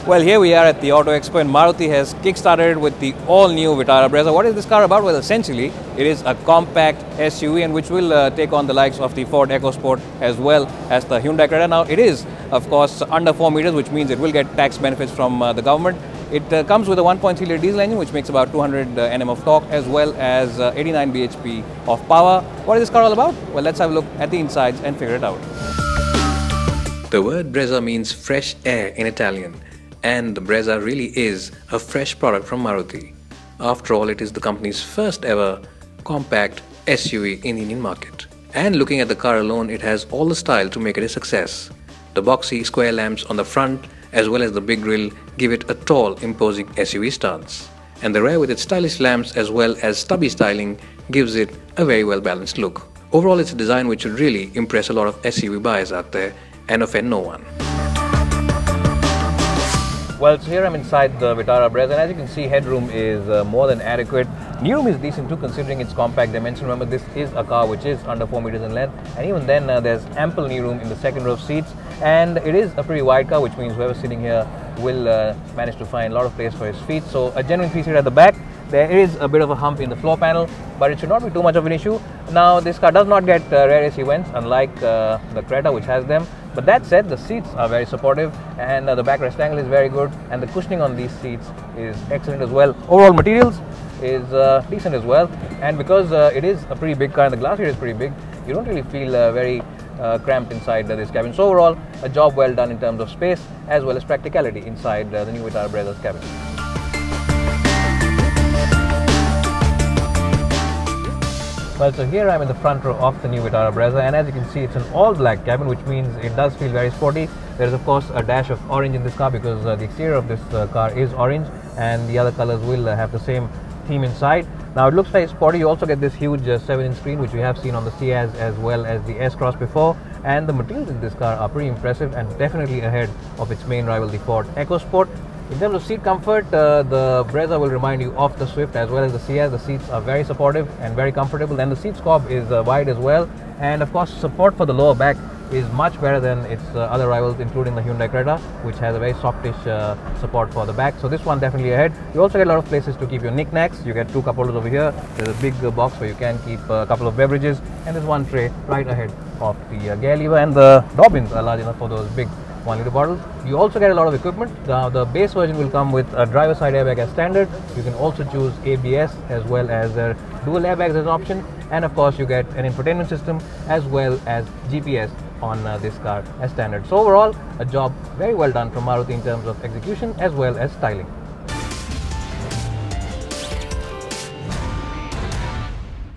Well, here we are at the Auto Expo and Maruti has kick-started with the all-new Vitara Brezza. What is this car about? Well, essentially, it is a compact SUV and which will take on the likes of the Ford EcoSport as well as the Hyundai Creta. Now, it is, of course, under 4 meters, which means it will get tax benefits from the government. It comes with a 1.3-litre diesel engine, which makes about 200 Nm of torque, as well as 89 bhp of power. What is this car all about? Well, let's have a look at the insides and figure it out. The word Brezza means fresh air in Italian. And the Brezza really is a fresh product from Maruti. After all, it is the company's first ever compact SUV in the Indian market. And looking at the car alone, it has all the style to make it a success. The boxy square lamps on the front as well as the big grille give it a tall, imposing SUV stance. And the rear with its stylish lamps as well as stubby styling gives it a very well balanced look. Overall, it's a design which should really impress a lot of SUV buyers out there and offend no one. Well, so here I'm inside the Vitara Brezza, and as you can see, headroom is more than adequate. Knee room is decent too, considering its compact dimension. Remember, this is a car which is under 4 meters in length, and even then there's ample knee room in the second row of seats. And it is a pretty wide car, which means whoever's sitting here will manage to find a lot of place for his feet. So a genuine 3-seater at the back. There is a bit of a hump in the floor panel, but it should not be too much of an issue. Now, this car does not get rear AC vents, unlike the Creta, which has them. But that said, the seats are very supportive, and the backrest angle is very good, and the cushioning on these seats is excellent as well. Overall materials is decent as well, and because it is a pretty big car and the glass here is pretty big, you don't really feel very cramped inside this cabin. So overall, a job well done in terms of space as well as practicality inside the new Vitara Brezza's cabin. Well, so here I'm in the front row of the new Vitara Brezza, and as you can see, it's an all-black cabin, which means it does feel very sporty. There is, of course, a dash of orange in this car because the exterior of this car is orange, and the other colors will have the same theme inside. Now, it looks very sporty. You also get this huge 7-inch screen, which we have seen on the Ciaz as well as the S-Cross before, and the materials in this car are pretty impressive and definitely ahead of its main rival, the Ford EcoSport. In terms of seat comfort, the Brezza will remind you of the Swift as well as the Ciaz. The seats are very supportive and very comfortable, and the seat scope is wide as well. And of course, support for the lower back is much better than its other rivals, including the Hyundai Creta, which has a very softish support for the back. So this one definitely ahead. You also get a lot of places to keep your knickknacks. You get 2 cup holders over here. There's a big box where you can keep a couple of beverages, and there's one tray right ahead of the gear lever, and the door bins are large enough for those big 1-litre bottles. You also get a lot of equipment. The base version will come with a driver side airbag as standard. You can also choose ABS as well as dual airbags as an option, and of course you get an infotainment system as well as GPS on this car as standard. So overall, a job very well done from Maruti in terms of execution as well as styling.